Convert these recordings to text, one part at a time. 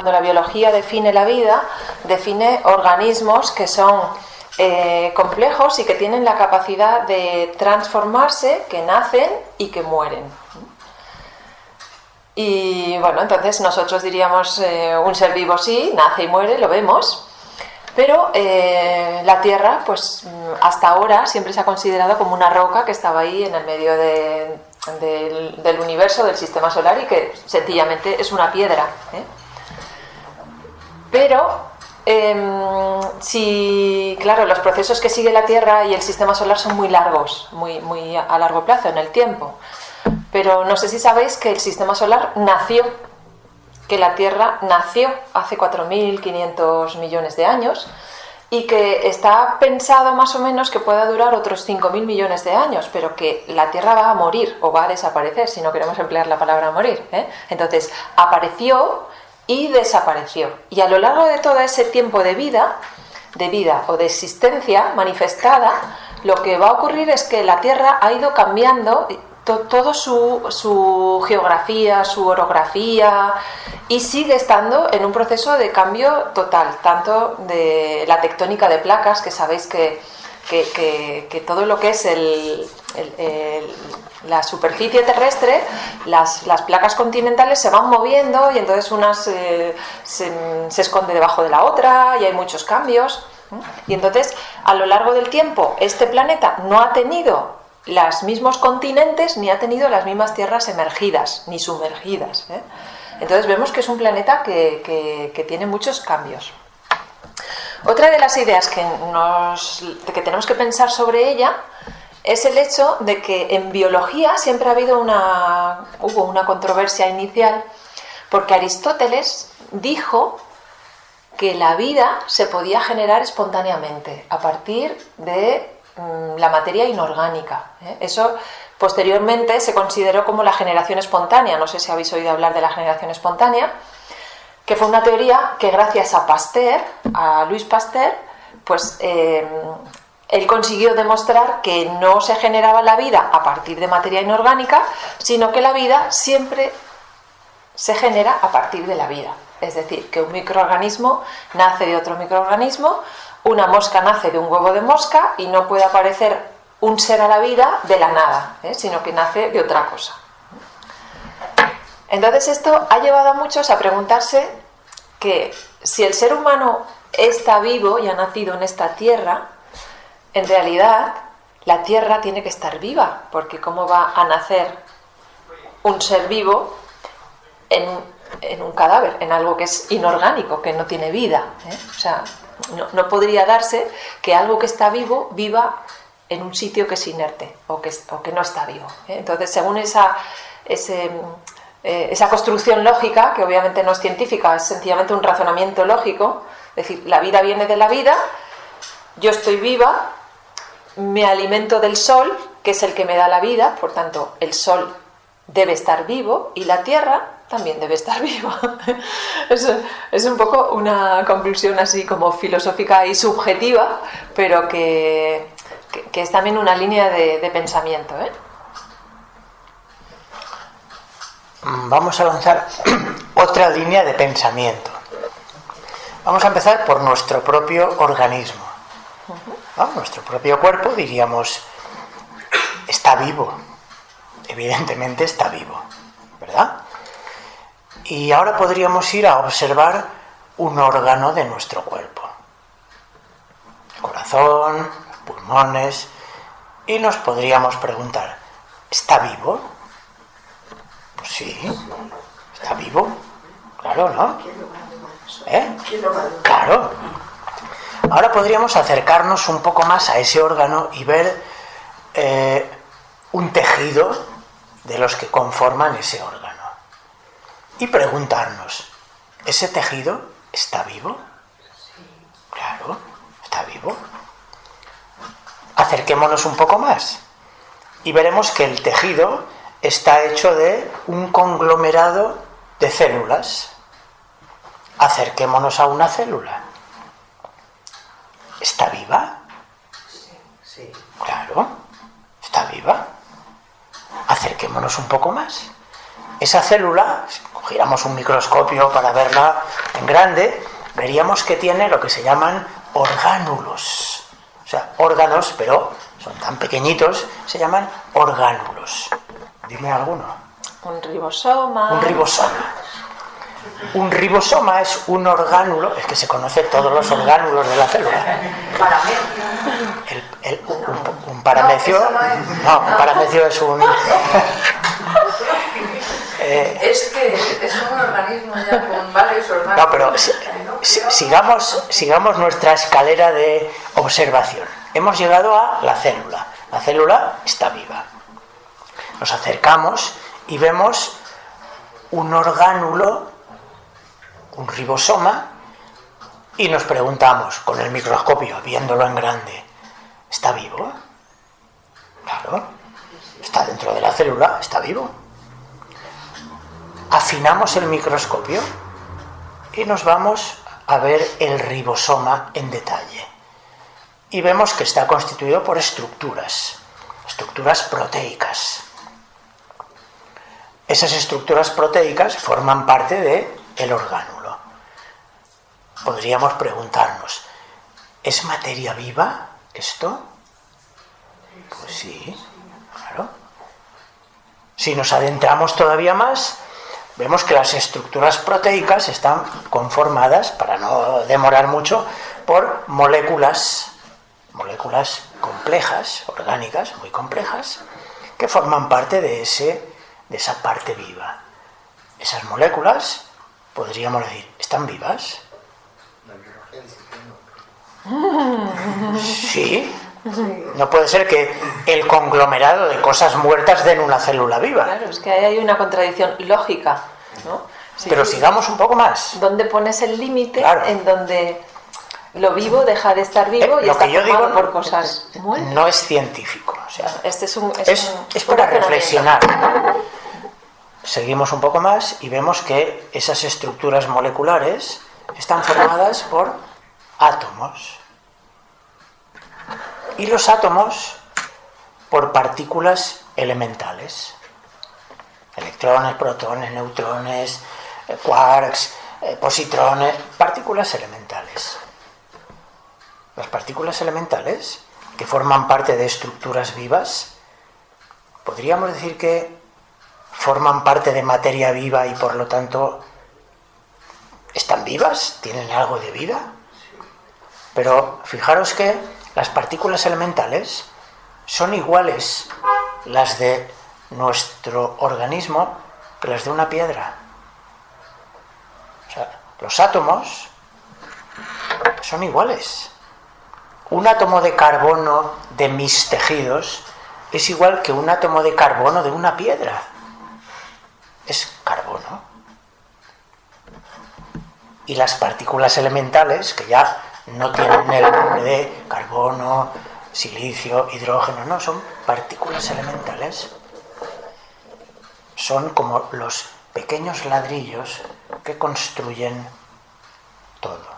cuando la biología define la vida, define organismos que son complejos y que tienen la capacidad de transformarse, que nacen y que mueren. Y bueno, entonces nosotros diríamos un ser vivo sí, nace y muere, lo vemos, pero la Tierra, pues hasta ahora siempre se ha considerado como una roca que estaba ahí en el medio del universo, del sistema solar, y que sencillamente es una piedra, Pero claro, los procesos que sigue la Tierra y el sistema solar son muy largos, muy a largo plazo en el tiempo. Pero no sé si sabéis que el sistema solar nació, que la Tierra nació hace 4.500 millones de años y que está pensado más o menos que pueda durar otros 5.000 millones de años, pero que la Tierra va a morir o va a desaparecer, si no queremos emplear la palabra morir, Entonces, apareció y desapareció. Y a lo largo de todo ese tiempo de vida o de existencia manifestada, lo que va a ocurrir es que la Tierra ha ido cambiando todo su geografía, su orografía, y sigue estando en un proceso de cambio total, tanto de la tectónica de placas, que sabéis que todo lo que es la superficie terrestre, las placas continentales se van moviendo y entonces una se esconde debajo de la otra y hay muchos cambios. Y entonces, a lo largo del tiempo, este planeta no ha tenido los mismos continentes ni ha tenido las mismas tierras emergidas ni sumergidas, Entonces vemos que es un planeta que tiene muchos cambios. Otra de las ideas que tenemos que pensar sobre ella es el hecho de que en biología siempre ha habido hubo una controversia inicial, porque Aristóteles dijo que la vida se podía generar espontáneamente a partir de la materia inorgánica. Eso posteriormente se consideró como la generación espontánea. No sé si habéis oído hablar de la generación espontánea, que fue una teoría que gracias a Pasteur, a Louis Pasteur, pues él consiguió demostrar que no se generaba la vida a partir de materia inorgánica, sino que la vida siempre se genera a partir de la vida. Es decir, que un microorganismo nace de otro microorganismo, una mosca nace de un huevo de mosca y no puede aparecer un ser a la vida de la nada, sino que nace de otra cosa. Entonces esto ha llevado a muchos a preguntarse que si el ser humano está vivo y ha nacido en esta tierra, en realidad la tierra tiene que estar viva, porque ¿cómo va a nacer un ser vivo en un cadáver, en algo que es inorgánico, que no tiene vida? O sea, no podría darse que algo que está vivo viva en un sitio que es inerte o que no está vivo. Entonces, según esa construcción lógica, que obviamente no es científica, es sencillamente un razonamiento lógico, es decir, la vida viene de la vida, yo estoy viva, me alimento del sol, que es el que me da la vida, por tanto, el sol debe estar vivo y la tierra también debe estar viva. Es un poco una conclusión así como filosófica y subjetiva, pero que es también una línea de pensamiento, Vamos a lanzar otra línea de pensamiento. Vamos a empezar por nuestro propio organismo. Nuestro propio cuerpo, diríamos, está vivo. Evidentemente está vivo, ¿verdad? Y ahora podríamos ir a observar un órgano de nuestro cuerpo. El corazón, los pulmones, y nos podríamos preguntar, ¿está vivo? Pues sí, está vivo. Claro, ¿no? Claro. Ahora podríamos acercarnos un poco más a ese órgano y ver un tejido de los que conforman ese órgano. Y preguntarnos, ¿ese tejido está vivo? Claro, está vivo. Acerquémonos un poco más y veremos que el tejido está hecho de un conglomerado de células. Acerquémonos a una célula. ¿Está viva? Sí. Claro, está viva. Acerquémonos un poco más. esa célula, si cogiéramos un microscopio para verla en grande, veríamos que tiene lo que se llaman orgánulos. O sea, órganos, pero son tan pequeñitos, se llaman orgánulos. Dime alguno. Un ribosoma. Un ribosoma. Un ribosoma es un orgánulo, es que se conoce todos los orgánulos de la célula. Un paramecio. No, un paramecio es un. Es que es un organismo ya con varios órganos. No, pero sigamos nuestra escalera de observación. Hemos llegado a la célula. La célula está viva. Nos acercamos y vemos un orgánulo, un ribosoma, y nos preguntamos con el microscopio, viéndolo en grande, ¿está vivo? Claro, está dentro de la célula, está vivo. Afinamos el microscopio y nos vamos a ver el ribosoma en detalle. Y vemos que está constituido por estructuras proteicas. Esas estructuras proteicas forman parte del orgánulo. Podríamos preguntarnos, ¿es materia viva esto? Pues sí, claro. Si nos adentramos todavía más, vemos que las estructuras proteicas están conformadas, para no demorar mucho, por moléculas complejas, orgánicas, muy complejas, que forman parte de esa parte viva. Esas moléculas, podríamos decir, ¿están vivas? Sí. No puede ser que el conglomerado de cosas muertas den una célula viva. Claro, es que ahí hay una contradicción lógica, ¿no? Sí, pero sí. sigamos un poco más. ¿Dónde pones el límite Claro. en donde lo vivo deja de estar vivo y Lo está que yo formado digo por cosas muertas? no es científico. O sea, Este es es para reflexionar. Seguimos un poco más y vemos que esas estructuras moleculares están formadas por átomos. Y los átomos por partículas elementales. Electrones, protones, neutrones, quarks, positrones, partículas elementales. Las partículas elementales, que forman parte de estructuras vivas, podríamos decir que forman parte de materia viva y por lo tanto están vivas, tienen algo de vida. Pero fijaros que las partículas elementales son iguales las de nuestro organismo que las de una piedra. O sea, los átomos son iguales. Un átomo de carbono de mis tejidos es igual que un átomo de carbono de una piedra. Es carbono. Y las partículas elementales, que ya no tienen el nombre de carbono, silicio, hidrógeno, no, son partículas elementales. Son como los pequeños ladrillos que construyen todo.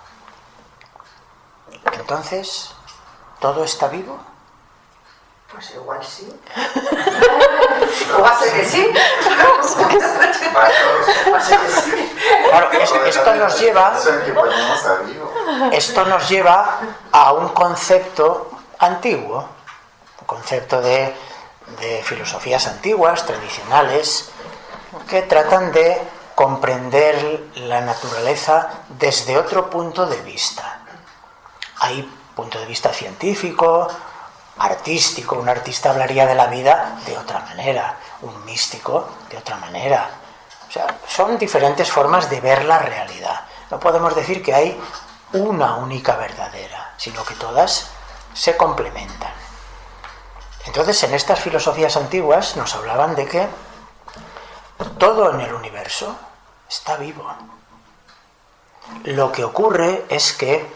Entonces, ¿todo está vivo? Pues igual sí. O va a ser que sí. Va a ser que sí. Claro, esto nos lleva a un concepto antiguo, un concepto de filosofías antiguas, tradicionales, que tratan de comprender la naturaleza desde otro punto de vista. Hay punto de vista científico, artístico, un artista hablaría de la vida de otra manera, un místico de otra manera. O sea, son diferentes formas de ver la realidad. No podemos decir que hay una única verdadera, sino que todas se complementan. Entonces, en estas filosofías antiguas nos hablaban de que todo en el universo está vivo. Lo que ocurre es que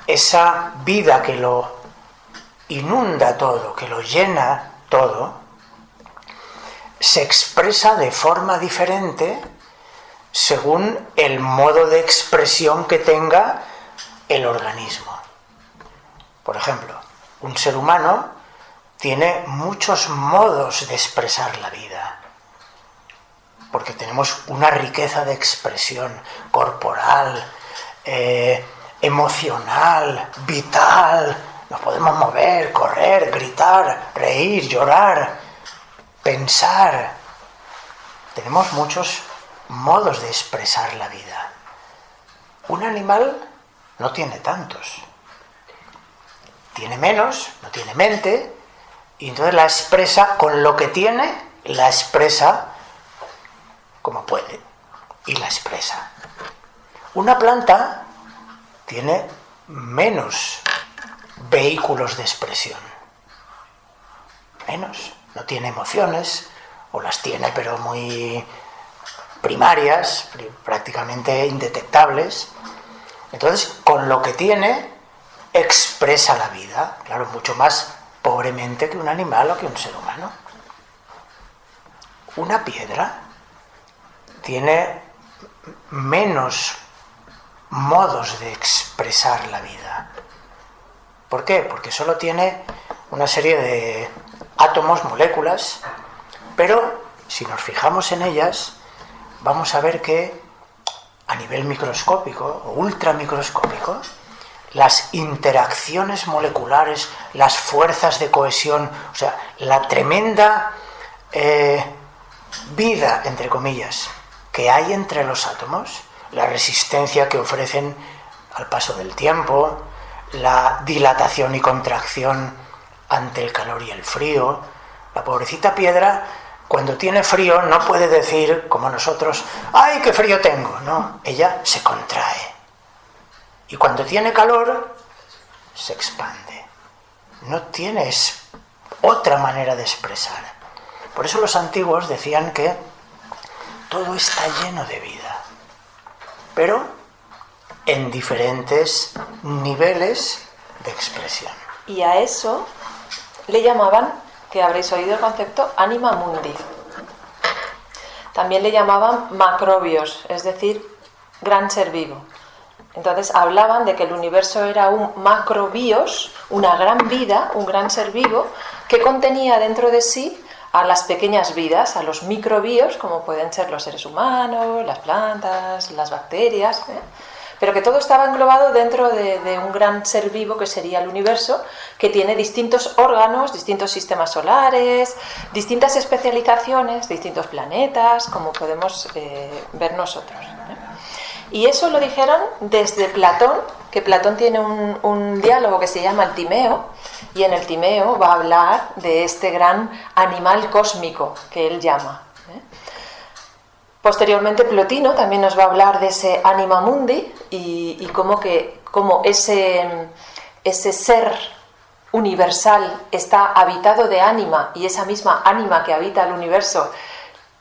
esa vida que lo inunda todo, que lo llena todo, se expresa de forma diferente según el modo de expresión que tenga el organismo. Por ejemplo, un ser humano tiene muchos modos de expresar la vida. porque tenemos una riqueza de expresión corporal, emocional, vital. Nos podemos mover, correr, gritar, reír, llorar, pensar. Tenemos muchos modos de expresar la vida. Un animal no tiene tantos. Tiene menos, no tiene mente, y entonces la expresa con lo que tiene, la expresa como puede, y la expresa. Una planta tiene menos vehículos de expresión. Menos. No tiene emociones, o las tiene pero muy primarias, prácticamente indetectables. Entonces, con lo que tiene, expresa la vida. Claro, mucho más pobremente que un animal o que un ser humano. Una piedra tiene menos modos de expresar la vida. ¿Por qué? Porque solo tiene una serie de átomos, moléculas, pero si nos fijamos en ellas, vamos a ver que a nivel microscópico o ultramicroscópico, las interacciones moleculares, las fuerzas de cohesión, o sea, la tremenda vida, entre comillas, que hay entre los átomos, la resistencia que ofrecen al paso del tiempo, la dilatación y contracción ante el calor y el frío. La pobrecita piedra, cuando tiene frío, no puede decir, como nosotros, ¡ay, qué frío tengo! No, ella se contrae. Y cuando tiene calor, se expande. No tienes otra manera de expresar. Por eso los antiguos decían que todo está lleno de vida, pero en diferentes niveles de expresión. Y a eso le llamaban, que habréis oído el concepto, anima mundi. También le llamaban macrobios, es decir, gran ser vivo. Entonces hablaban de que el universo era un macrobios, una gran vida, un gran ser vivo, que contenía dentro de sí a las pequeñas vidas, a los microbios, como pueden ser los seres humanos, las plantas, las bacterias, pero que todo estaba englobado dentro de un gran ser vivo que sería el universo, que tiene distintos órganos, distintos sistemas solares, distintas especializaciones, distintos planetas, como podemos ver nosotros. Y eso lo dijeron desde Platón, que Platón tiene un diálogo que se llama el Timeo, y en el Timeo va a hablar de este gran animal cósmico que él llama. Posteriormente Plotino también nos va a hablar de ese anima mundi y cómo ese ser universal está habitado de ánima, y esa misma ánima que habita el universo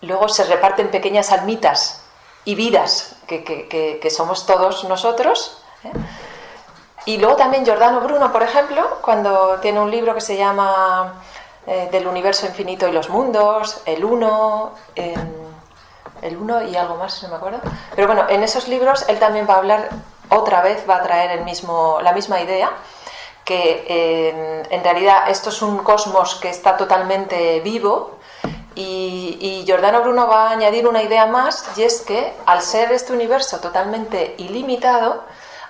luego se reparte en pequeñas almitas y vidas que somos todos nosotros. Y luego también Giordano Bruno, por ejemplo, cuando tiene un libro que se llama Del universo infinito y los mundos, el uno y algo más, no me acuerdo. Pero bueno, en esos libros él también va a hablar, otra vez va a traer la misma idea, que en realidad esto es un cosmos que está totalmente vivo, y Giordano Bruno va a añadir una idea más, y es que al ser este universo totalmente ilimitado,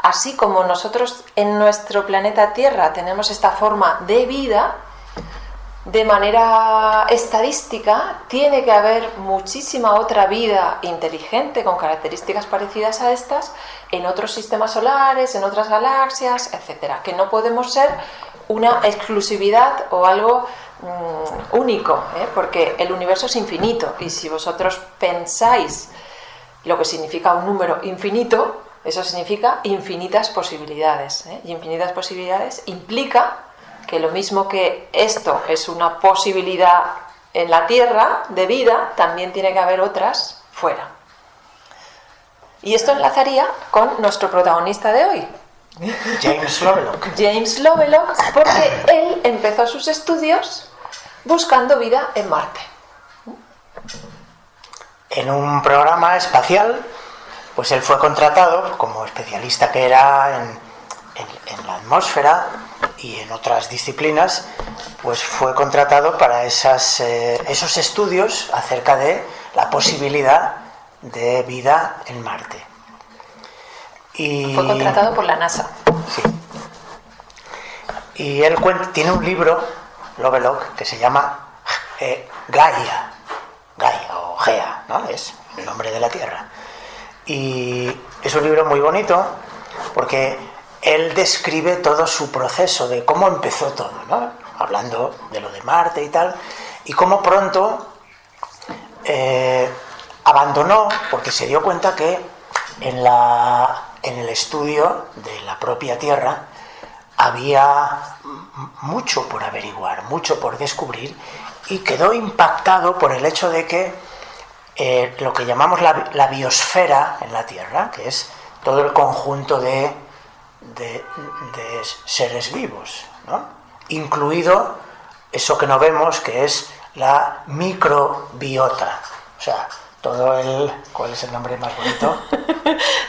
así como nosotros en nuestro planeta Tierra tenemos esta forma de vida, de manera estadística tiene que haber muchísima otra vida inteligente con características parecidas a estas en otros sistemas solares, en otras galaxias, etcétera, que no podemos ser una exclusividad o algo único, porque el universo es infinito, y si vosotros pensáis lo que significa un número infinito, eso significa infinitas posibilidades, y infinitas posibilidades implica que lo mismo que esto es una posibilidad en la Tierra de vida, también tiene que haber otras fuera. Y esto enlazaría con nuestro protagonista de hoy, James Lovelock. James Lovelock, porque él empezó sus estudios buscando vida en Marte. En un programa espacial, pues él fue contratado, como especialista que era en la atmósfera y en otras disciplinas, pues fue contratado para esos estudios acerca de la posibilidad de vida en Marte. Y Fue contratado por la NASA. sí. Y él tiene un libro, Lovelock, que se llama Gaia o Gea, ¿no? Es el nombre de la Tierra. Y es un libro muy bonito porque él describe todo su proceso de cómo empezó todo, ¿no? Hablando de lo de Marte y tal, y cómo pronto abandonó porque se dio cuenta que en el estudio de la propia Tierra había mucho por averiguar, mucho por descubrir, y quedó impactado por el hecho de que lo que llamamos la biosfera en la Tierra, que es todo el conjunto de seres vivos, ¿no? Incluido eso que no vemos, que es la microbiota, o sea, todo ¿cuál es el nombre más bonito?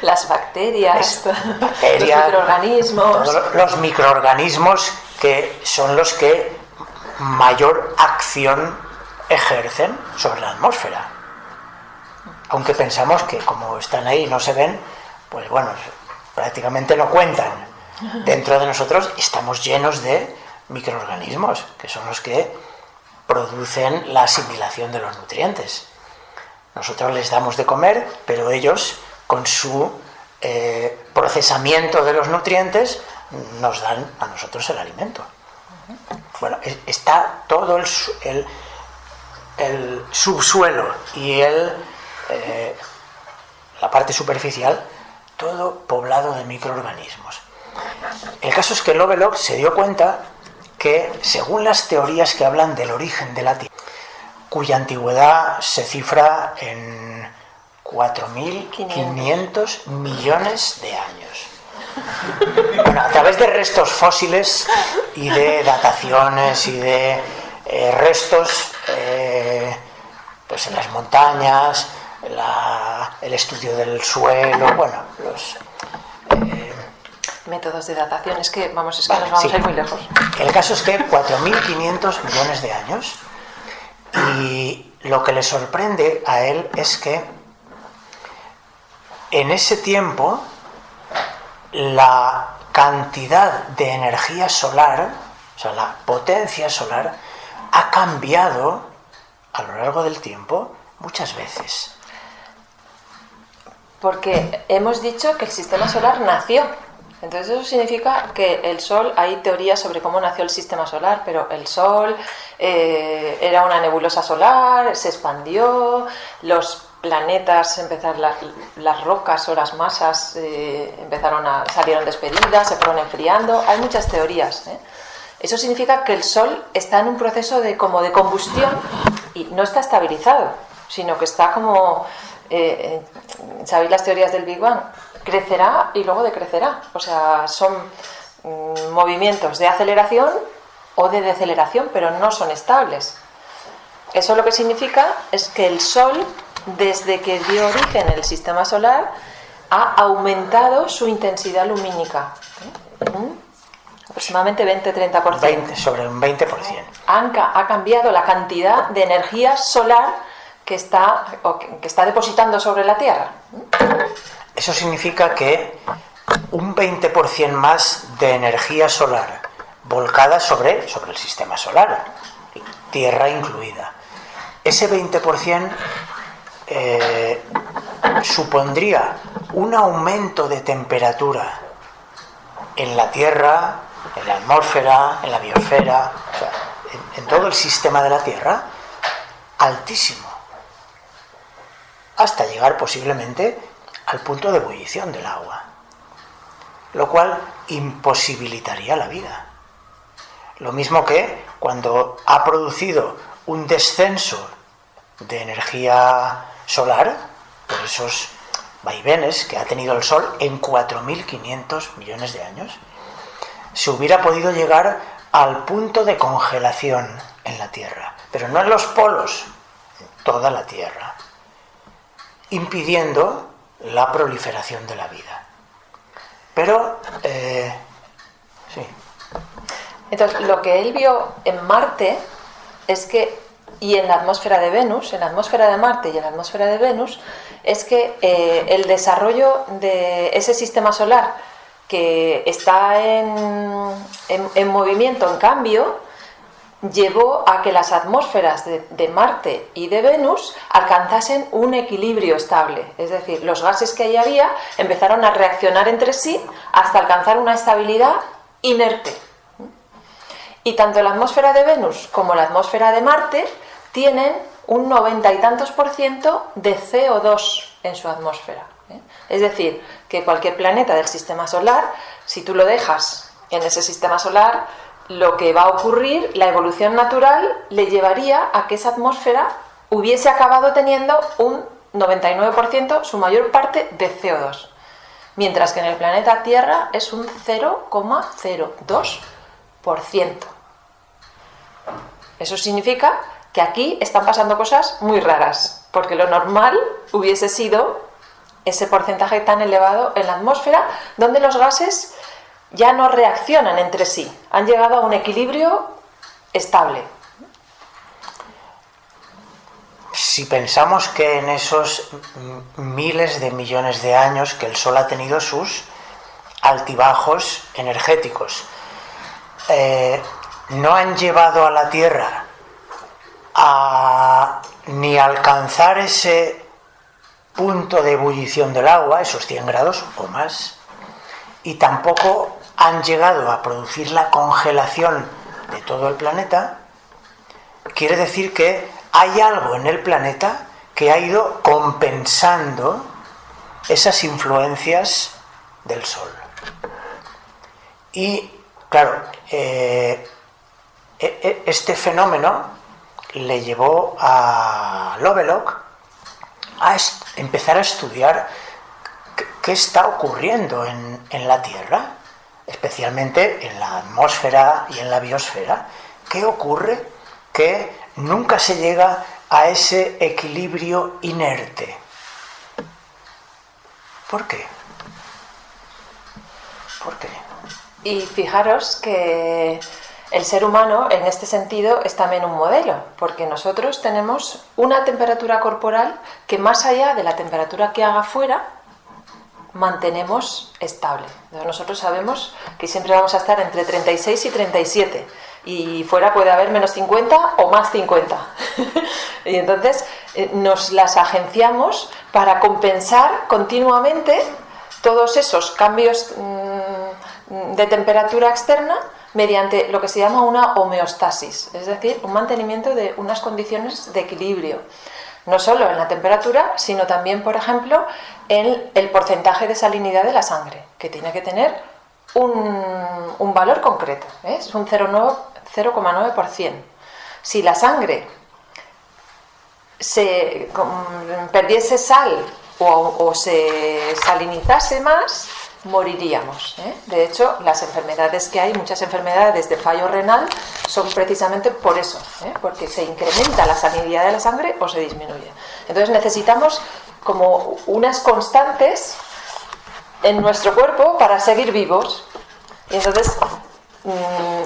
Las bacterias, Bacterias, los microorganismos. Todos los microorganismos que son los que mayor acción ejercen sobre la atmósfera. Aunque pensamos que como están ahí y no se ven, pues bueno, prácticamente no cuentan. Dentro de nosotros estamos llenos de microorganismos, que son los que producen la asimilación de los nutrientes. Nosotros les damos de comer, pero ellos, con su procesamiento de los nutrientes, nos dan a nosotros el alimento. Bueno, está todo el subsuelo y la parte superficial, todo poblado de microorganismos. El caso es que Lovelock se dio cuenta que, según las teorías que hablan del origen de la Tierra, cuya antigüedad se cifra en 4.500 millones de años. Bueno, a través de restos fósiles y de dataciones y de restos pues en las montañas, el estudio del suelo, bueno, los métodos de datación, es que nos vamos a ir muy lejos. El caso es que 4.500 millones de años, y lo que le sorprende a él es que en ese tiempo la cantidad de energía solar, o sea, la potencia solar, ha cambiado a lo largo del tiempo muchas veces. Porque hemos dicho que el sistema solar nació. Entonces eso significa que el Sol, hay teorías sobre cómo nació el sistema solar, pero el Sol era una nebulosa solar, se expandió, los planetas empezaron, las rocas o las masas salieron despedidas, se fueron enfriando. Hay muchas teorías, ¿eh? Eso significa que el Sol está en un proceso de combustión y no está estabilizado, sino que está como... ¿sabéis las teorías del Big Bang? Crecerá y luego decrecerá. O sea, son movimientos de aceleración o de deceleración, pero no son estables. Eso lo que significa es que el Sol, desde que dio origen el sistema solar, ha aumentado su intensidad lumínica. Aproximadamente 20-30%. Sobre un 20%. Ha cambiado la cantidad de energía solar que está depositando sobre la Tierra. Eso significa que un 20% más de energía solar volcada sobre el sistema solar, Tierra incluida. Ese 20% supondría un aumento de temperatura en la Tierra, en la atmósfera, en la biosfera, o sea, en todo el sistema de la Tierra, altísimo, hasta llegar posiblemente al punto de ebullición del agua, lo cual imposibilitaría la vida. Lo mismo que cuando ha producido un descenso de energía solar, por esos vaivenes que ha tenido el Sol en 4.500 millones de años, se hubiera podido llegar al punto de congelación en la Tierra, pero no en los polos, en toda la Tierra, impidiendo la proliferación de la vida. Pero, sí. Entonces, lo que él vio en Marte es que y en la atmósfera de Venus, en la atmósfera de Marte y en la atmósfera de Venus, es que el desarrollo de ese sistema solar que está en movimiento, en cambio, llevó a que las atmósferas de Marte y de Venus alcanzasen un equilibrio estable. Es decir, los gases que ahí había empezaron a reaccionar entre sí hasta alcanzar una estabilidad inerte. Y tanto la atmósfera de Venus como la atmósfera de Marte tienen un 90 y tantos % de CO2 en su atmósfera. Es decir, que cualquier planeta del sistema solar, si tú lo dejas en ese sistema solar, lo que va a ocurrir, la evolución natural le llevaría a que esa atmósfera hubiese acabado teniendo un 99%, su mayor parte, de CO2. Mientras que en el planeta Tierra es un 0,02%. Eso significa que aquí están pasando cosas muy raras, porque lo normal hubiese sido ese porcentaje tan elevado en la atmósfera, donde los gases ya no reaccionan entre sí, han llegado a un equilibrio estable. Si pensamos que en esos miles de millones de años que el Sol ha tenido sus altibajos energéticos, no han llevado a la Tierra a ni alcanzar ese punto de ebullición del agua, esos 100 grados o más, y tampoco han llegado a producir la congelación de todo el planeta, quiere decir que hay algo en el planeta que ha ido compensando esas influencias del Sol. Y, claro, este fenómeno le llevó a Lovelock a empezar a estudiar qué está ocurriendo en la Tierra, especialmente en la atmósfera y en la biosfera. ¿Qué ocurre que nunca se llega a ese equilibrio inerte? ¿Por qué? ¿Por qué? Y fijaros que el ser humano, en este sentido, es también un modelo, porque nosotros tenemos una temperatura corporal que, más allá de la temperatura que haga fuera, mantenemos estable. Nosotros sabemos que siempre vamos a estar entre 36 y 37, y fuera puede haber menos 50 o más 50. Y entonces nos las agenciamos para compensar continuamente todos esos cambios de temperatura externa mediante lo que se llama una homeostasis, es decir, un mantenimiento de unas condiciones de equilibrio, no solo en la temperatura, sino también, por ejemplo, en el porcentaje de salinidad de la sangre, que tiene que tener un valor concreto, es un 0,9%. Si la sangre se perdiese sal o se salinizase más, moriríamos. De hecho, las enfermedades que hay, muchas enfermedades de fallo renal, son precisamente por eso, porque se incrementa la salinidad de la sangre o se disminuye. Entonces necesitamos como unas constantes en nuestro cuerpo para seguir vivos. Y entonces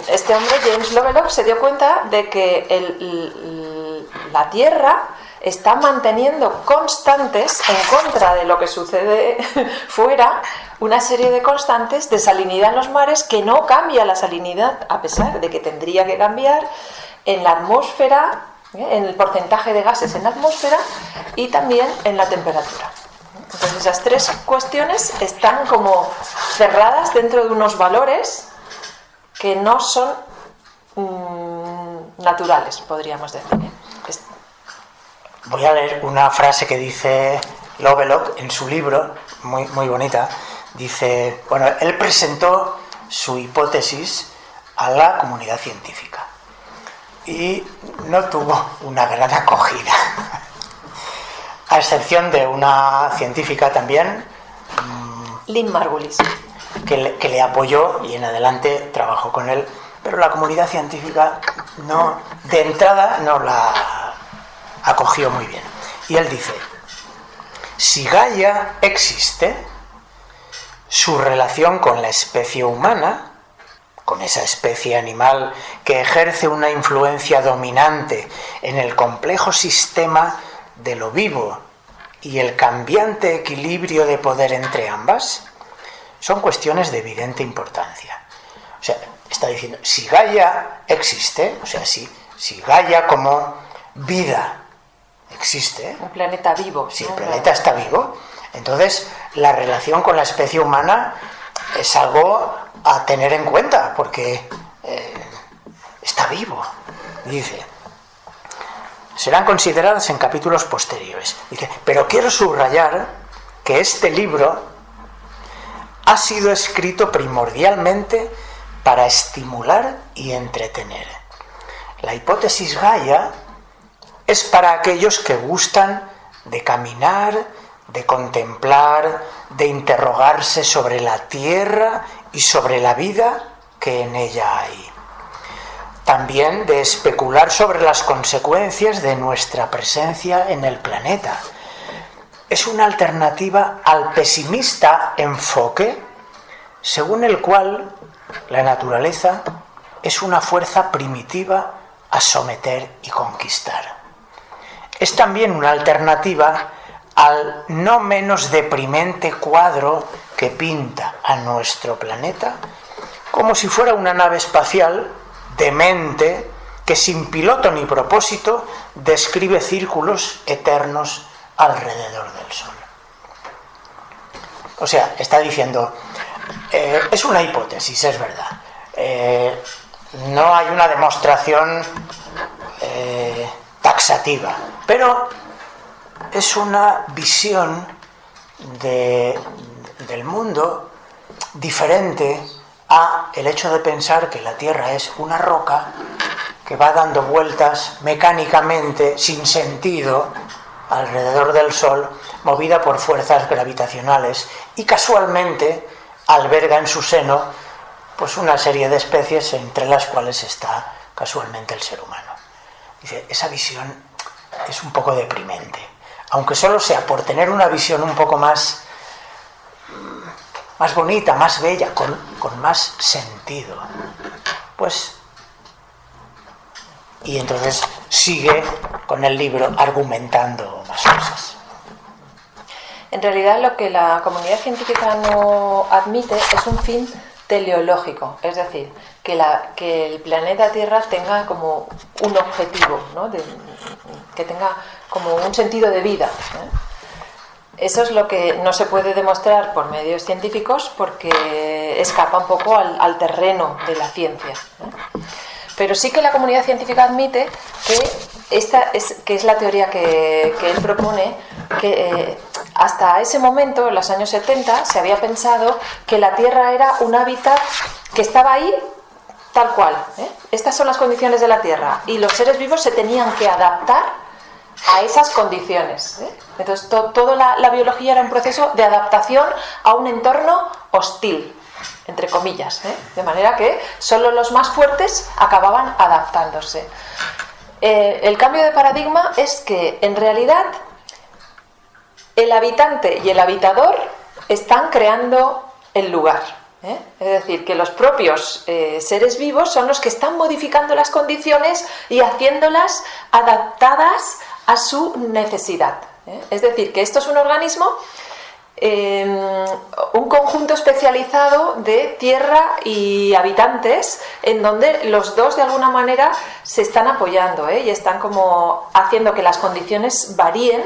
este hombre, James Lovelock, se dio cuenta de que la Tierra está manteniendo constantes, en contra de lo que sucede fuera, una serie de constantes de salinidad en los mares, que no cambia la salinidad, a pesar de que tendría que cambiar, en la atmósfera, en el porcentaje de gases en la atmósfera, y también en la temperatura. Entonces esas tres cuestiones están como cerradas dentro de unos valores que no son naturales, podríamos decir. Voy a leer una frase que dice Lovelock en su libro, muy, muy bonita. Dice, bueno, él presentó su hipótesis a la comunidad científica y no tuvo una gran acogida, a excepción de una científica también, Lynn Margulis, que le apoyó y en adelante trabajó con él, pero la comunidad científica de entrada no la acogió muy bien. Y él dice, si Gaia existe, su relación con la especie humana, con esa especie animal que ejerce una influencia dominante en el complejo sistema de lo vivo y el cambiante equilibrio de poder entre ambas, son cuestiones de evidente importancia. O sea, está diciendo, si Gaia existe, o sea, si Gaia como vida existe, un planeta vivo, si el planeta está vivo, entonces la relación con la especie humana es algo a tener en cuenta, porque está vivo, dice. Serán consideradas en capítulos posteriores. Dice, pero quiero subrayar que este libro ha sido escrito primordialmente para estimular y entretener. La hipótesis Gaia es para aquellos que gustan de caminar, de contemplar, de interrogarse sobre la Tierra y sobre la vida que en ella hay. También de especular sobre las consecuencias de nuestra presencia en el planeta. Es una alternativa al pesimista enfoque según el cual la naturaleza es una fuerza primitiva a someter y conquistar. Es también una alternativa al no menos deprimente cuadro que pinta a nuestro planeta como si fuera una nave espacial demente que sin piloto ni propósito describe círculos eternos alrededor del Sol. O sea, está diciendo, es una hipótesis, es verdad. No hay una demostración taxativa, pero es una visión del mundo diferente a el hecho de pensar que la Tierra es una roca que va dando vueltas mecánicamente, sin sentido, alrededor del Sol, movida por fuerzas gravitacionales, y casualmente alberga en su seno pues una serie de especies entre las cuales está casualmente el ser humano. Dice, esa visión es un poco deprimente, aunque solo sea por tener una visión un poco más bonita, más bella, con más sentido. Pues, y entonces sigue con el libro argumentando más cosas. En realidad lo que la comunidad científica no admite es un fin teleológico, es decir, que el planeta Tierra tenga como un objetivo, ¿no? Que tenga como un sentido de vida, ¿eh? Eso es lo que no se puede demostrar por medios científicos porque escapa un poco al terreno de la ciencia, ¿eh? Pero sí que la comunidad científica admite que esta es la teoría que él propone, que hasta ese momento, en los años 70, se había pensado que la Tierra era un hábitat que estaba ahí tal cual, ¿eh? Estas son las condiciones de la Tierra y los seres vivos se tenían que adaptar a esas condiciones, ¿eh? Entonces toda la biología era un proceso de adaptación a un entorno hostil, entre comillas, ¿eh? De manera que solo los más fuertes acababan adaptándose. El cambio de paradigma es que en realidad el habitante y el habitador están creando el lugar, ¿eh? Es decir, que los propios seres vivos son los que están modificando las condiciones y haciéndolas adaptadas a su necesidad, ¿eh? Es decir, que esto es un organismo, un conjunto especializado de tierra y habitantes en donde los dos de alguna manera se están apoyando, ¿eh? Y están como haciendo que las condiciones varíen,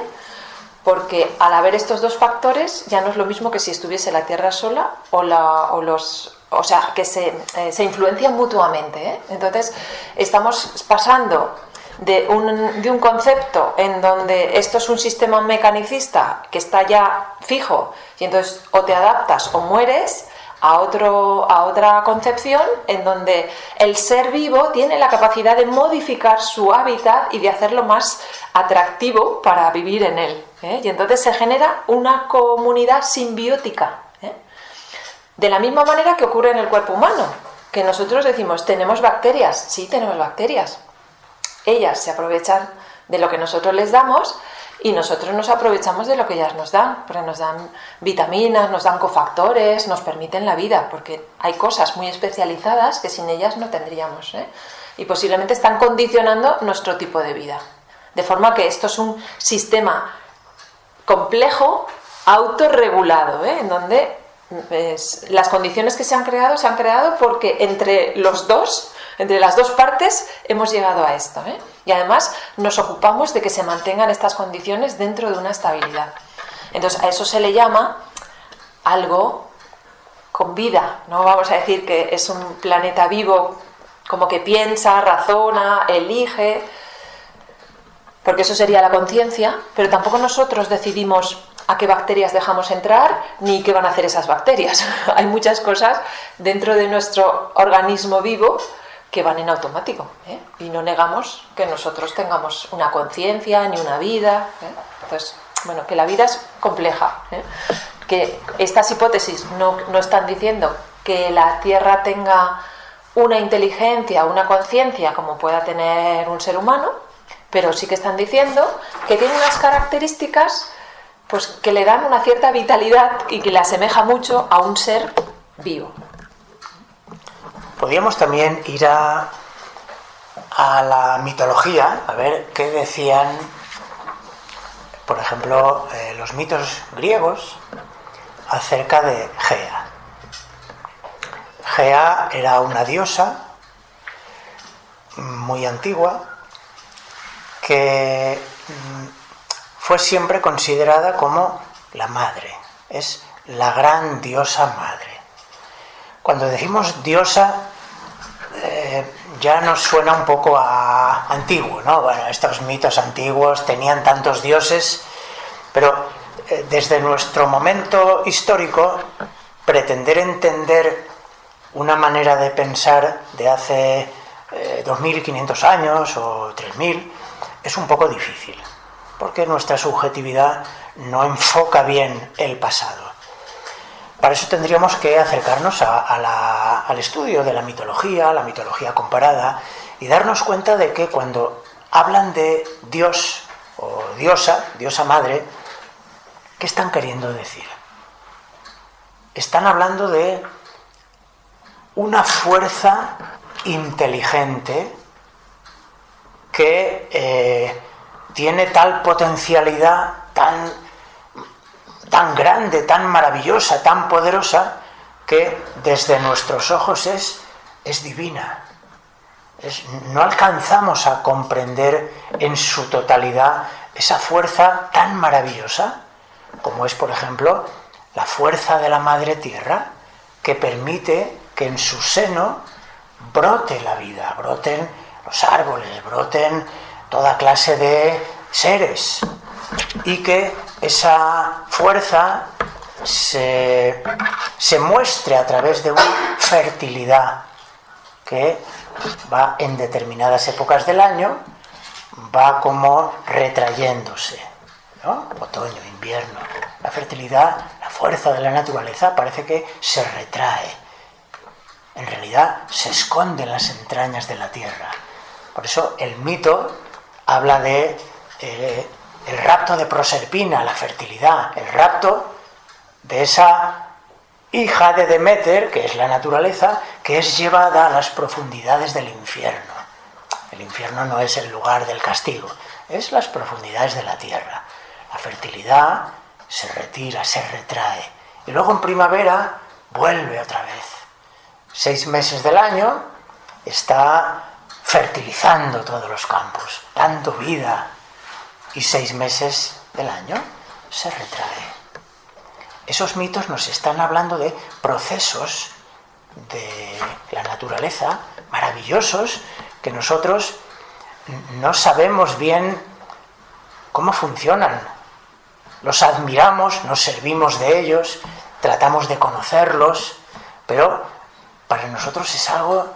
porque al haber estos dos factores ya no es lo mismo que si estuviese la Tierra sola o sea, que se influencian mutuamente, ¿eh? Entonces estamos pasando de un concepto en donde esto es un sistema mecanicista que está ya fijo y entonces o te adaptas o mueres, a otra concepción en donde el ser vivo tiene la capacidad de modificar su hábitat y de hacerlo más atractivo para vivir en él, ¿eh? Y entonces se genera una comunidad simbiótica, ¿eh? De la misma manera que ocurre en el cuerpo humano, que nosotros decimos, tenemos bacterias, sí tenemos bacterias. Ellas se aprovechan de lo que nosotros les damos y nosotros nos aprovechamos de lo que ellas nos dan, porque nos dan vitaminas, nos dan cofactores, nos permiten la vida, porque hay cosas muy especializadas que sin ellas no tendríamos, ¿eh? Y posiblemente están condicionando nuestro tipo de vida. De forma que esto es un sistema complejo, autorregulado, ¿eh? En donde las condiciones que se han creado porque entre las dos partes hemos llegado a esto, ¿eh? Y además nos ocupamos de que se mantengan estas condiciones dentro de una estabilidad. Entonces a eso se le llama algo con vida. No vamos a decir que es un planeta vivo como que piensa, razona, elige, porque eso sería la conciencia, pero tampoco nosotros decidimos a qué bacterias dejamos entrar ni qué van a hacer esas bacterias. Hay muchas cosas dentro de nuestro organismo vivo que van en automático, ¿eh? Y no negamos que nosotros tengamos una conciencia ni una vida, ¿eh? Entonces, bueno, que la vida es compleja, ¿eh? Que estas hipótesis no están diciendo que la Tierra tenga una inteligencia, una conciencia como pueda tener un ser humano, pero sí que están diciendo que tiene unas características pues que le dan una cierta vitalidad y que le asemeja mucho a un ser vivo. Podríamos también ir a la mitología, a ver qué decían, por ejemplo, los mitos griegos acerca de Gea. Gea era una diosa muy antigua que fue siempre considerada como la madre, es la gran diosa madre. Cuando decimos diosa, ya nos suena un poco a antiguo, ¿no? Bueno, estos mitos antiguos tenían tantos dioses, pero desde nuestro momento histórico, pretender entender una manera de pensar de hace 2.500 años o 3.000 es un poco difícil, porque nuestra subjetividad no enfoca bien el pasado. Para eso tendríamos que acercarnos al estudio de la mitología comparada, y darnos cuenta de que cuando hablan de Dios o diosa madre, ¿qué están queriendo decir? Están hablando de una fuerza inteligente que tiene tal potencialidad, tan grande, tan maravillosa, tan poderosa, que desde nuestros ojos es divina. No alcanzamos a comprender en su totalidad esa fuerza tan maravillosa, como es, por ejemplo, la fuerza de la Madre Tierra, que permite que en su seno brote la vida, broten los árboles, broten toda clase de seres, y que esa fuerza se muestre a través de una fertilidad que va en determinadas épocas del año, va como retrayéndose, ¿no? Otoño, invierno. La fertilidad, la fuerza de la naturaleza parece que se retrae. En realidad se esconde en las entrañas de la tierra. Por eso el mito habla de el rapto de Proserpina, la fertilidad, el rapto de esa hija de Deméter, que es la naturaleza, que es llevada a las profundidades del infierno. El infierno no es el lugar del castigo, es las profundidades de la tierra. La fertilidad se retira, se retrae, y luego en primavera vuelve otra vez. 6 meses del año está fertilizando todos los campos, dando vida, y 6 meses del año se retrae. Esos mitos nos están hablando de procesos de la naturaleza maravillosos que nosotros no sabemos bien cómo funcionan. Los admiramos, nos servimos de ellos, tratamos de conocerlos, pero para nosotros es algo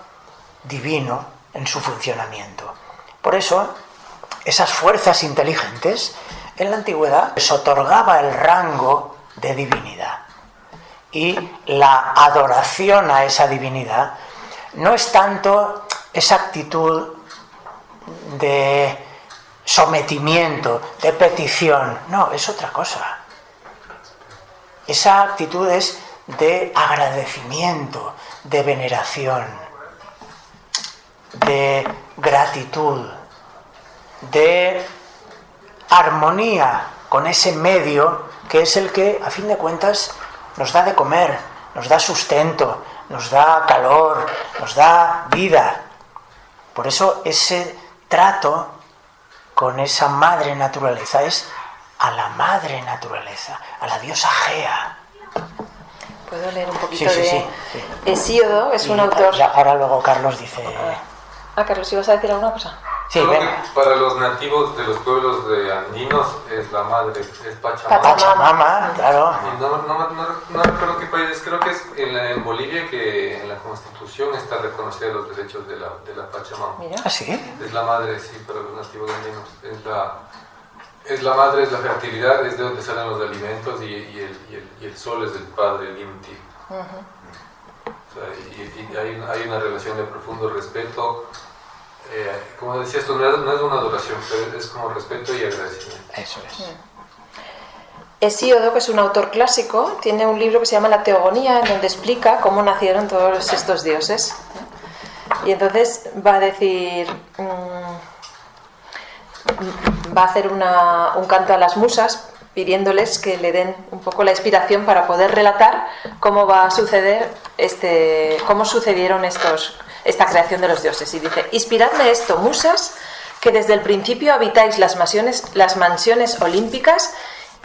divino en su funcionamiento. Por eso, esas fuerzas inteligentes, en la antigüedad les otorgaba el rango de divinidad. Y la adoración a esa divinidad no es tanto esa actitud de sometimiento, de petición. No, es otra cosa. Esa actitud es de agradecimiento, de veneración, de gratitud, de armonía con ese medio que es el que, a fin de cuentas, nos da de comer, nos da sustento, nos da calor, nos da vida. Por eso ese trato con esa madre naturaleza es a la madre naturaleza, a la diosa Gea. ¿Puedo leer un poquito Sí. de Hesíodo? Es un Y autor... ahora luego Carlos dice... Carlos, ¿ibas a decir alguna cosa? Sí, Solo ven. que para los nativos de los pueblos de andinos es la madre, es Pachamama. Pachamama, claro. Y no recuerdo qué país, creo que es en Bolivia que en la Constitución está reconocida los derechos de la Pachamama. Mira. ¿Ah, sí? Es la madre, sí, para los nativos andinos. Es la madre, es la fertilidad, es de donde salen los alimentos y el sol es el padre, el Inti. O sea, y hay una relación de profundo respeto. Como decía, esto no es una adoración, pero es como respeto y agradecimiento. Eso es. Hesíodo, que es un autor clásico, tiene un libro que se llama La Teogonía, en donde explica cómo nacieron todos estos dioses. Y entonces va a decir, va a hacer un canto a las musas, pidiéndoles que le den un poco la inspiración para poder relatar cómo va a suceder cómo sucedieron esta creación de los dioses. Y dice: inspiradme esto, musas, que desde el principio habitáis las mansiones olímpicas,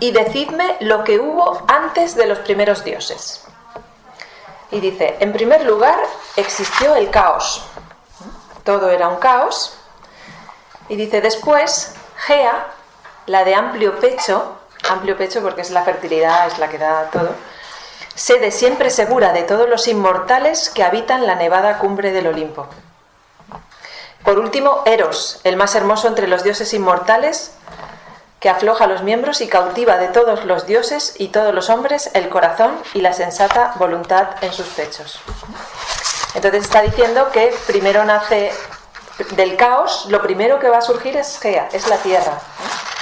y decidme lo que hubo antes de los primeros dioses. Y dice: en primer lugar existió el caos. Todo era un caos. Y dice: después, Gea, la de amplio pecho porque es la fertilidad, es la que da todo, sede siempre segura de todos los inmortales que habitan la nevada cumbre del Olimpo. Por último, Eros, el más hermoso entre los dioses inmortales, que afloja los miembros y cautiva de todos los dioses y todos los hombres el corazón y la sensata voluntad en sus pechos. Entonces está diciendo que primero nace del caos, lo primero que va a surgir es Gea, es la tierra.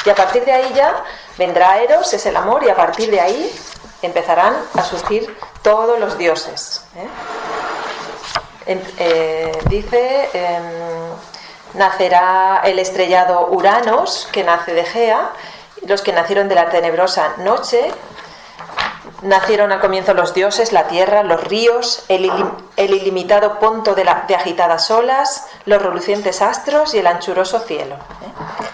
Y a partir de ahí ya vendrá Eros, es el amor, y a partir de ahí empezarán a surgir todos los dioses. Nacerá el estrellado Uranos, que nace de Gea, los que nacieron de la tenebrosa noche. Nacieron al comienzo los dioses, la tierra, los ríos, el ilimitado ponto de agitadas olas, los relucientes astros y el anchuroso cielo.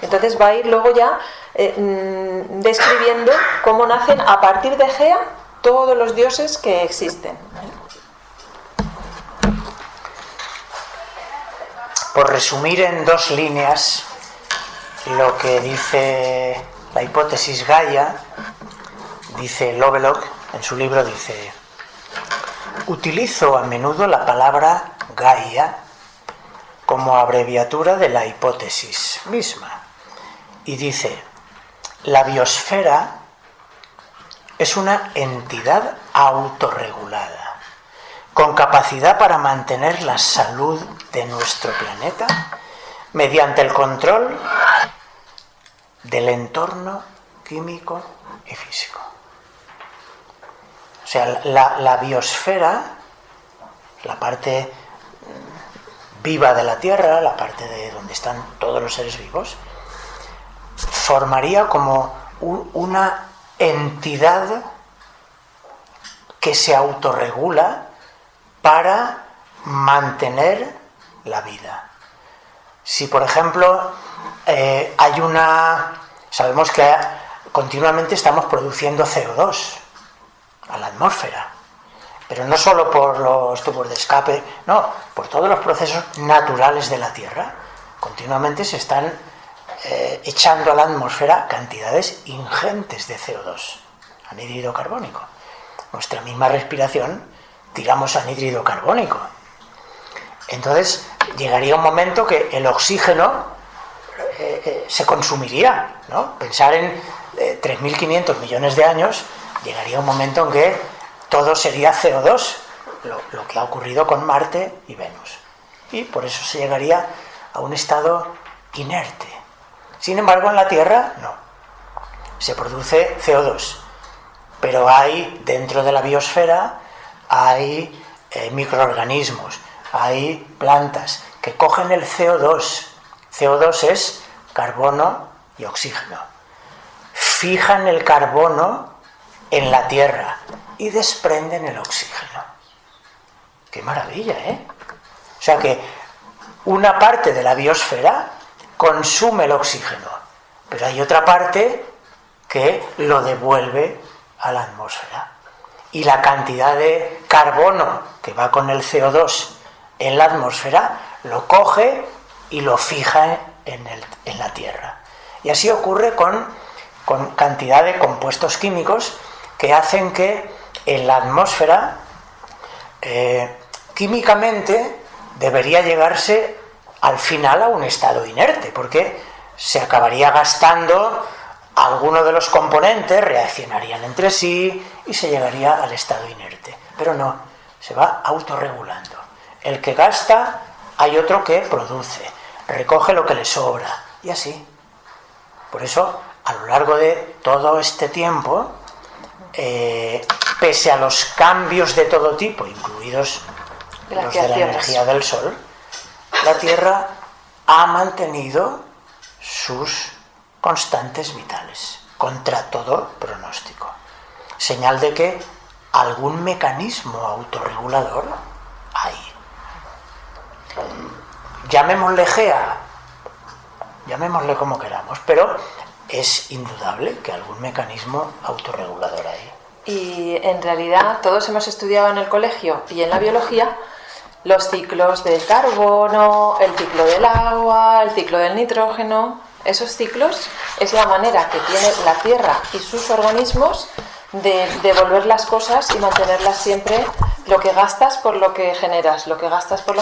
Entonces va a ir luego ya describiendo cómo nacen a partir de Gea todos los dioses que existen. Por resumir en 2 líneas lo que dice la hipótesis Gaia, dice Lovelock en su libro, dice: utilizo a menudo la palabra Gaia como abreviatura de la hipótesis misma. Y dice: la biosfera es una entidad autorregulada, con capacidad para mantener la salud de nuestro planeta mediante el control del entorno químico y físico. O sea, la biosfera, la parte viva de la Tierra, la parte de donde están todos los seres vivos, formaría como una entidad que se autorregula para mantener la vida. Si, por ejemplo, sabemos que continuamente estamos produciendo CO2 a la atmósfera, pero no solo por los tubos de escape, no, por todos los procesos naturales de la Tierra. Continuamente se están echando a la atmósfera cantidades ingentes de CO2, anhídrido carbónico. Nuestra misma respiración tiramos anhídrido carbónico. Entonces llegaría un momento que el oxígeno se consumiría, ¿no? Pensar en 3.500 millones de años, llegaría un momento en que todo sería CO2, lo que ha ocurrido con Marte y Venus. Y por eso se llegaría a un estado inerte, Sin embargo, en la Tierra no. Se produce CO2. Pero hay, dentro de la biosfera, hay microorganismos, hay plantas que cogen el CO2. CO2 es carbono y oxígeno. Fijan el carbono en la Tierra y desprenden el oxígeno. ¡Qué maravilla!, ¿eh? O sea que una parte de la biosfera consume el oxígeno, pero hay otra parte que lo devuelve a la atmósfera. Y la cantidad de carbono que va con el CO2 en la atmósfera lo coge y lo fija en la Tierra. Y así ocurre con cantidad de compuestos químicos que hacen que en la atmósfera químicamente debería llegarse al final a un estado inerte, porque se acabaría gastando alguno de los componentes, reaccionarían entre sí y se llegaría al estado inerte. Pero no, se va autorregulando. El que gasta, hay otro que produce, recoge lo que le sobra, y así. Por eso, a lo largo de todo este tiempo, pese a los cambios de todo tipo, incluidos los de la energía del Sol, la Tierra ha mantenido sus constantes vitales, contra todo pronóstico. Señal de que algún mecanismo autorregulador hay. Llamémosle GEA, llamémosle como queramos, pero es indudable que algún mecanismo autorregulador hay. Y en realidad todos hemos estudiado en el colegio y en la biología los ciclos del carbono, el ciclo del agua, el ciclo del nitrógeno. Esos ciclos es la manera que tiene la Tierra y sus organismos de devolver las cosas y mantenerlas siempre, lo que gastas por lo que generas, lo que gastas por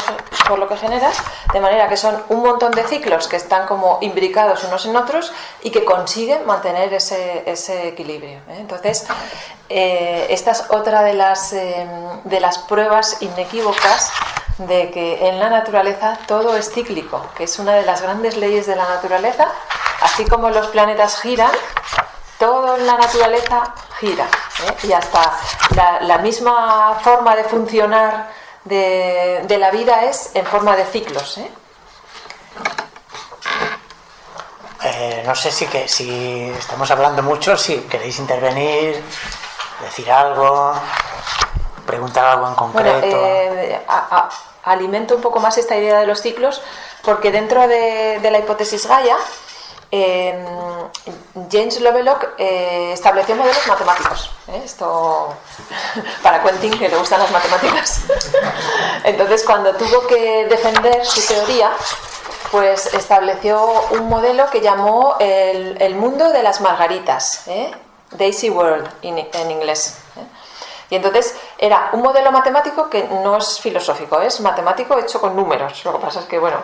lo que generas, de manera que son un montón de ciclos que están como imbricados unos en otros y que consiguen mantener ese equilibrio, ¿eh? Entonces, esta es otra de las pruebas inequívocas de que en la naturaleza todo es cíclico, que es una de las grandes leyes de la naturaleza. Así como los planetas giran, todo en la naturaleza gira, ¿eh? Y hasta la misma forma de funcionar de la vida es en forma de ciclos, ¿eh? No sé si estamos hablando mucho, si queréis intervenir, decir algo, preguntar algo en concreto. Bueno, alimento un poco más esta idea de los ciclos, porque dentro de la hipótesis Gaia, James Lovelock estableció modelos matemáticos, ¿eh? Esto para Quentin, que le gustan las matemáticas. Entonces, cuando tuvo que defender su teoría, pues estableció un modelo que llamó el mundo de las margaritas, ¿eh? Daisy World en inglés, ¿eh? Y entonces era un modelo matemático que no es filosófico, es matemático hecho con números. Lo que pasa es que, bueno,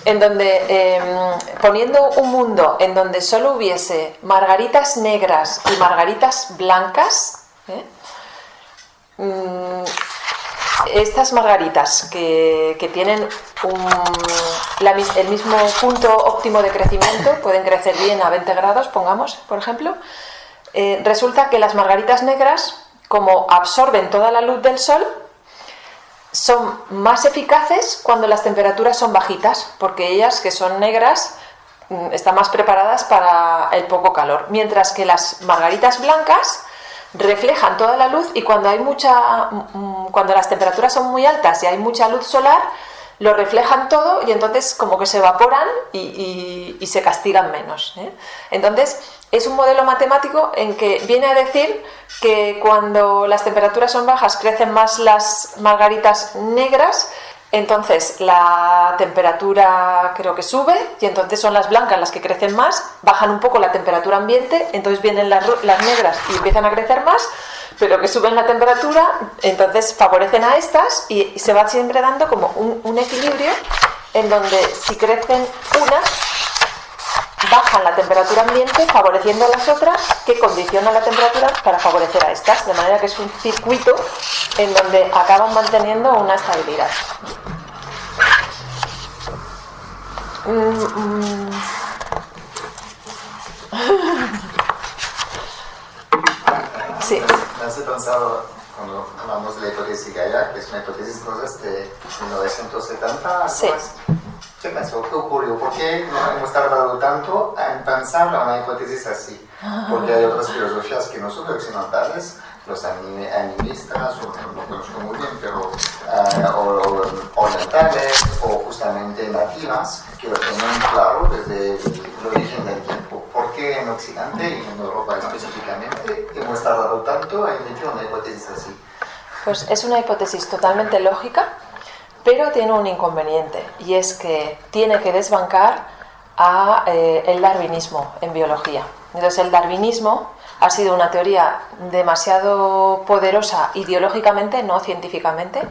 en donde poniendo un mundo en donde solo hubiese margaritas negras y margaritas blancas, estas margaritas que tienen el mismo punto óptimo de crecimiento, pueden crecer bien a 20 grados, pongamos, por ejemplo, resulta que las margaritas negras, como absorben toda la luz del sol, son más eficaces cuando las temperaturas son bajitas, porque ellas, que son negras, están más preparadas para el poco calor, mientras que las margaritas blancas reflejan toda la luz y cuando las temperaturas son muy altas y hay mucha luz solar, lo reflejan todo y entonces como que se evaporan y se castigan menos, ¿eh? Entonces es un modelo matemático en que viene a decir que cuando las temperaturas son bajas crecen más las margaritas negras, entonces la temperatura creo que sube y entonces son las blancas las que crecen más, bajan un poco la temperatura ambiente, entonces vienen las negras y empiezan a crecer más, pero que suben la temperatura, entonces favorecen a estas y se va siempre dando como un equilibrio en donde si crecen unas, bajan la temperatura ambiente favoreciendo a las otras que condicionan la temperatura para favorecer a estas, de manera que es un circuito en donde acaban manteniendo una estabilidad. Sí. Me hace pensar, cuando hablamos de la hipótesis Gaia, que es una hipótesis entonces de 1970, Sí. ¿Qué pensó? ¿Qué ocurrió? ¿Por qué no hemos tardado tanto en pensar una hipótesis así? Porque hay otras filosofías que no son occidentales, los animistas, no conozco muy bien, pero o orientales, o justamente nativas, que lo tienen claro desde el origen del tiempo. ¿Por qué en Occidente y en Europa específicamente hemos tardado tanto en emitir una hipótesis así? Pues es una hipótesis totalmente lógica, pero tiene un inconveniente, y es que tiene que desbancar el darwinismo en biología. Entonces, el darwinismo ha sido una teoría demasiado poderosa ideológicamente, no científicamente,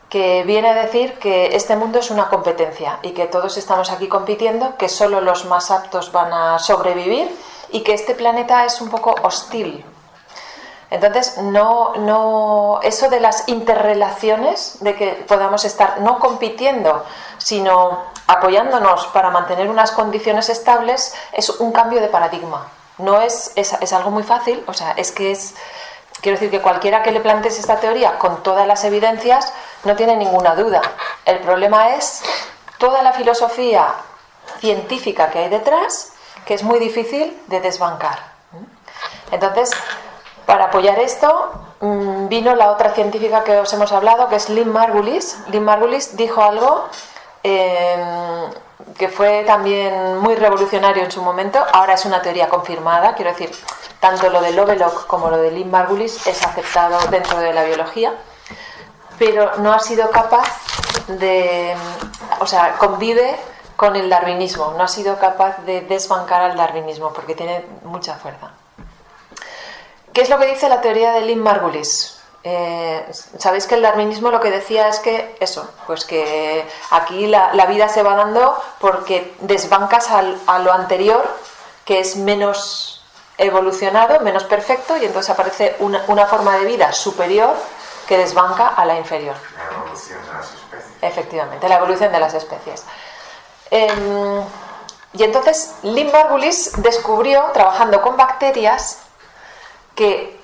que viene a decir que este mundo es una competencia y que todos estamos aquí compitiendo, que solo los más aptos van a sobrevivir y que este planeta es un poco hostil. Entonces, eso de las interrelaciones, de que podamos estar no compitiendo, sino apoyándonos para mantener unas condiciones estables, es un cambio de paradigma. No es algo muy fácil, o sea, quiero decir que cualquiera que le plantees esta teoría con todas las evidencias no tiene ninguna duda. El problema es toda la filosofía científica que hay detrás, que es muy difícil de desbancar. Entonces, para apoyar esto, vino la otra científica que os hemos hablado, que es Lynn Margulis. Lynn Margulis dijo algo que fue también muy revolucionario en su momento. Ahora es una teoría confirmada, quiero decir, tanto lo de Lovelock como lo de Lynn Margulis es aceptado dentro de la biología, pero no ha sido capaz convive con el darwinismo, no ha sido capaz de desbancar al darwinismo porque tiene mucha fuerza. ¿Qué es lo que dice la teoría de Lynn Margulis? Sabéis que el darwinismo lo que decía es que pues que aquí la vida se va dando porque desbancas a lo anterior, que es menos evolucionado, menos perfecto, y entonces aparece una forma de vida superior que desbanca a la inferior. La evolución de las especies. Efectivamente, la evolución de las especies. Y entonces Lynn Margulis descubrió, trabajando con bacterias, que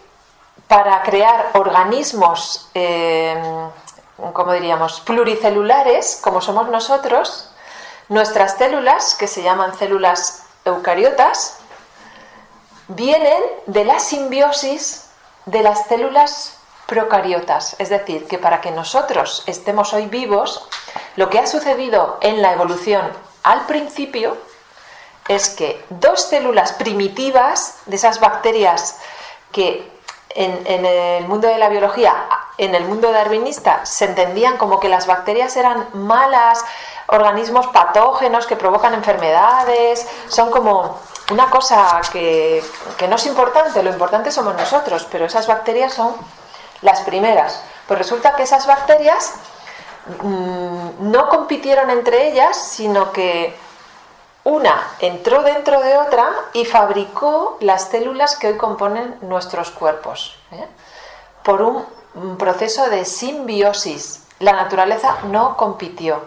para crear organismos, como diríamos, pluricelulares, como somos nosotros, nuestras células, que se llaman células eucariotas, vienen de la simbiosis de las células procariotas. Es decir, que para que nosotros estemos hoy vivos, lo que ha sucedido en la evolución al principio es que dos células primitivas de esas bacterias que en el mundo de la biología, en el mundo darwinista, se entendían como que las bacterias eran malas, organismos patógenos que provocan enfermedades, son como una cosa que no es importante, lo importante somos nosotros, pero esas bacterias son las primeras. Pues resulta que esas bacterias no compitieron entre ellas, sino que una entró dentro de otra y fabricó las células que hoy componen nuestros cuerpos, por un proceso de simbiosis. La naturaleza no compitió,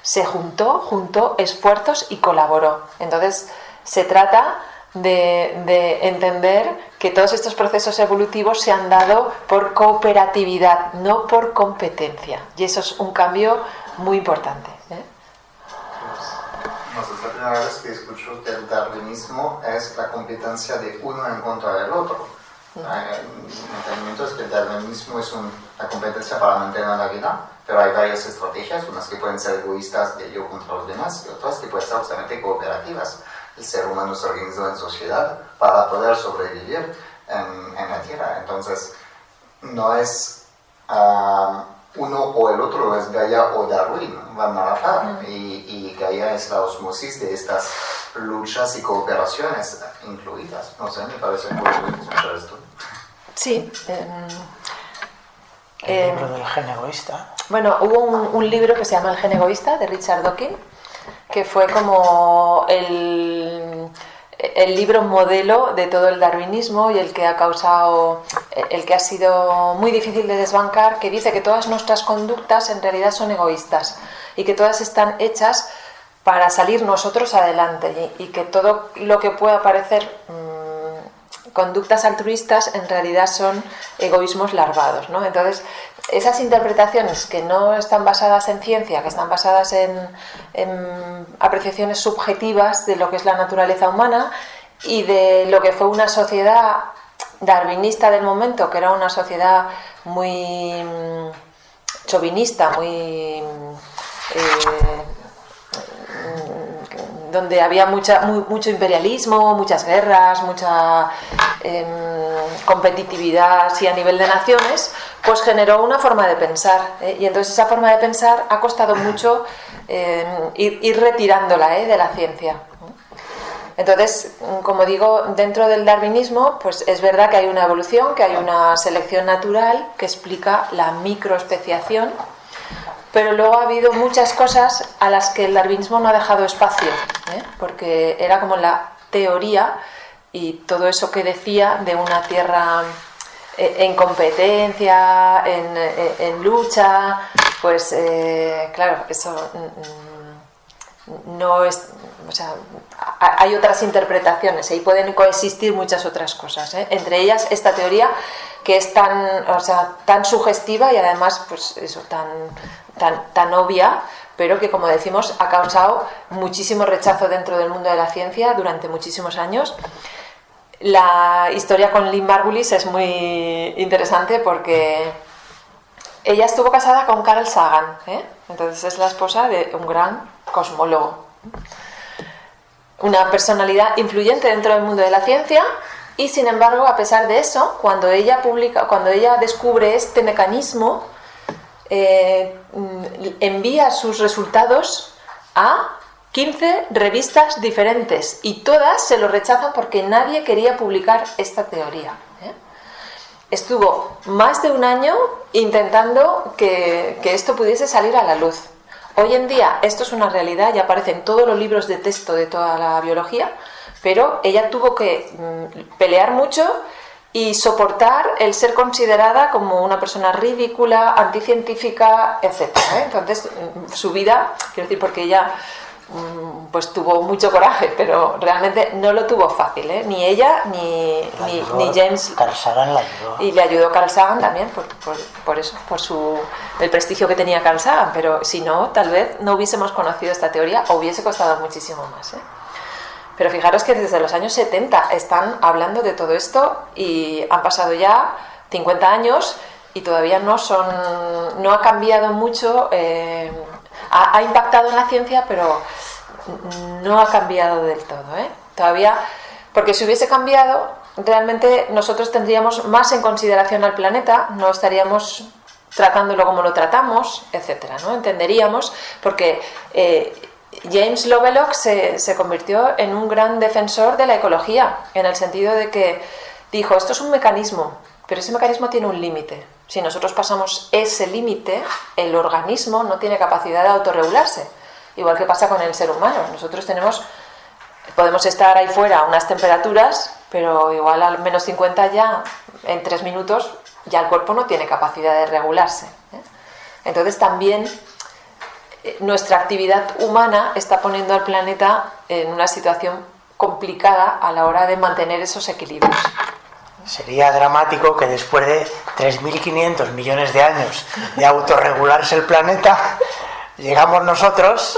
se juntó esfuerzos y colaboró. Entonces se trata de entender que todos estos procesos evolutivos se han dado por cooperatividad, no por competencia, y eso es un cambio muy importante. No sé, la primera vez que escucho que el darwinismo es la competencia de uno en contra del otro. Mi entendimiento es que el darwinismo es la competencia para mantener la vida, pero hay varias estrategias, unas que pueden ser egoístas de yo contra los demás y otras que pueden ser justamente cooperativas. El ser humano se organiza en sociedad para poder sobrevivir en la Tierra. Entonces, no es uno o el otro, es Gaia o Darwin, van a la par. Y Gaia es la osmosis de estas luchas y cooperaciones incluidas. No sé, me parece curioso escuchar esto. Sí. El libro del gen egoísta. Bueno, hubo un libro que se llama El gen egoísta, de Richard Dawkins, que fue como el libro modelo de todo el darwinismo y el que ha sido muy difícil de desbancar, que dice que todas nuestras conductas en realidad son egoístas y que todas están hechas para salir nosotros adelante y que todo lo que pueda parecer conductas altruistas en realidad son egoísmos larvados, ¿no? Entonces, esas interpretaciones que no están basadas en ciencia, que están basadas en apreciaciones subjetivas de lo que es la naturaleza humana y de lo que fue una sociedad darwinista del momento, que era una sociedad muy chauvinista, muy donde había mucho imperialismo, muchas guerras, mucha competitividad así a nivel de naciones, pues generó una forma de pensar, y entonces esa forma de pensar ha costado mucho ir retirándola de la ciencia. Entonces, como digo, dentro del darwinismo, pues es verdad que hay una evolución, que hay una selección natural que explica la microespeciación, pero luego ha habido muchas cosas a las que el darwinismo no ha dejado espacio, porque era como la teoría y todo eso que decía de una tierra en competencia, en lucha, pues claro, eso no es, o sea, hay otras interpretaciones y pueden coexistir muchas otras cosas, entre ellas esta teoría que es tan sugestiva y además pues eso tan obvia, pero que, como decimos, ha causado muchísimo rechazo dentro del mundo de la ciencia durante muchísimos años. La historia con Lynn Margulis es muy interesante porque ella estuvo casada con Carl Sagan, entonces es la esposa de un gran cosmólogo, una personalidad influyente dentro del mundo de la ciencia. Y sin embargo, a pesar de eso, cuando ella descubre este mecanismo, envía sus resultados a 15 revistas diferentes y todas se lo rechazan porque nadie quería publicar esta teoría. Estuvo más de un año intentando que esto pudiese salir a la luz. Hoy en día esto es una realidad y aparece en todos los libros de texto de toda la biología, pero ella tuvo que pelear mucho y soportar el ser considerada como una persona ridícula, anticientífica, etc. Entonces, su vida, quiero decir, porque ella pues tuvo mucho coraje, pero realmente no lo tuvo fácil, ni ella ni James. Carl Sagan la ayudó. Y le ayudó Carl Sagan también por eso, por el prestigio que tenía Carl Sagan, pero si no, tal vez no hubiésemos conocido esta teoría o hubiese costado muchísimo más. Pero fijaros que desde los años 70 están hablando de todo esto y han pasado ya 50 años y todavía no ha cambiado mucho, ha impactado en la ciencia, pero no ha cambiado del todo, todavía, porque si hubiese cambiado, realmente nosotros tendríamos más en consideración al planeta, no estaríamos tratándolo como lo tratamos, etcétera, ¿no? Entenderíamos, porque James Lovelock se convirtió en un gran defensor de la ecología, en el sentido de que dijo, esto es un mecanismo, pero ese mecanismo tiene un límite. Si nosotros pasamos ese límite, el organismo no tiene capacidad de autorregularse, igual que pasa con el ser humano. Nosotros podemos estar ahí fuera a unas temperaturas, pero igual al menos 50 ya, en 3 minutos, ya el cuerpo no tiene capacidad de regularse. Entonces también nuestra actividad humana está poniendo al planeta en una situación complicada a la hora de mantener esos equilibrios. Sería dramático que después de 3.500 millones de años de autorregularse el planeta, llegamos nosotros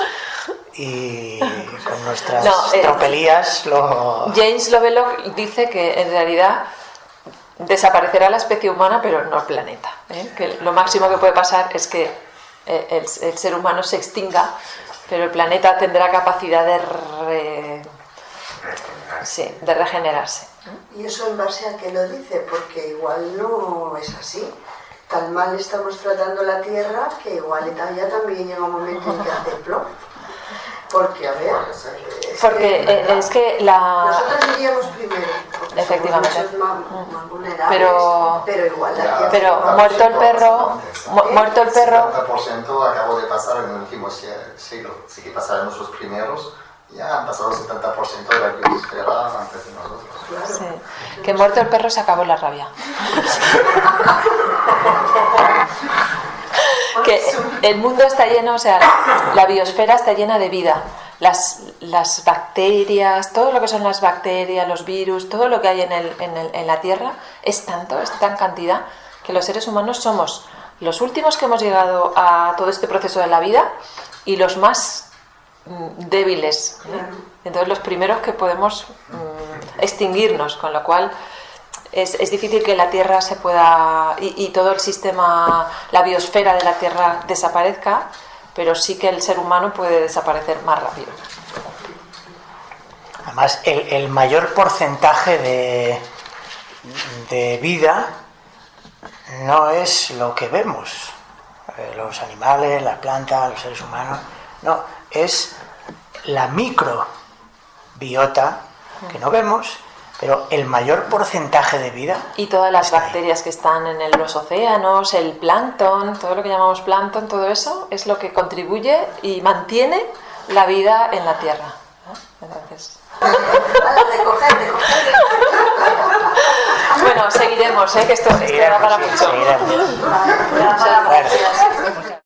y con nuestras tropelías James Lovelock dice que en realidad desaparecerá la especie humana, pero no el planeta, que lo máximo que puede pasar es que el ser humano se extinga, pero el planeta tendrá capacidad de regenerarse. ¿Y eso en base a qué lo dice? Porque igual no es así. Tan mal estamos tratando la Tierra que igual ya también llega un momento en que hace plop. Porque, a ver... es que la... Nosotros iríamos primero. Efectivamente. Más vulnerables, pero igual la Tierra... Pero muerto el perro... Muerto el perro... El 70% acabó de pasar en el último siglo. Así que pasaron los primeros... Ya han pasado el 70% de la biosfera antes de nosotros. Claro. Sí. Que muerto el perro se acabó la rabia. Que el mundo está lleno, o sea, la biosfera está llena de vida. las bacterias, todo lo que son las bacterias, los virus, todo lo que hay en la Tierra es tanto, es tan cantidad, que los seres humanos somos los últimos que hemos llegado a todo este proceso de la vida y los más débiles, entonces los primeros que podemos extinguirnos, con lo cual es difícil que la Tierra se pueda y todo el sistema, la biosfera de la Tierra desaparezca, pero sí que el ser humano puede desaparecer más rápido. Además, el mayor porcentaje de vida no es lo que vemos, los animales, la planta, los seres humanos, no, es la microbiota que no vemos, pero el mayor porcentaje de vida. Y todas las bacterias que están en los océanos, el plancton, todo lo que llamamos plancton, todo eso es lo que contribuye y mantiene la vida en la Tierra. Entonces... Bueno, seguiremos, que esto da para mucho. Seguiremos. Gracias.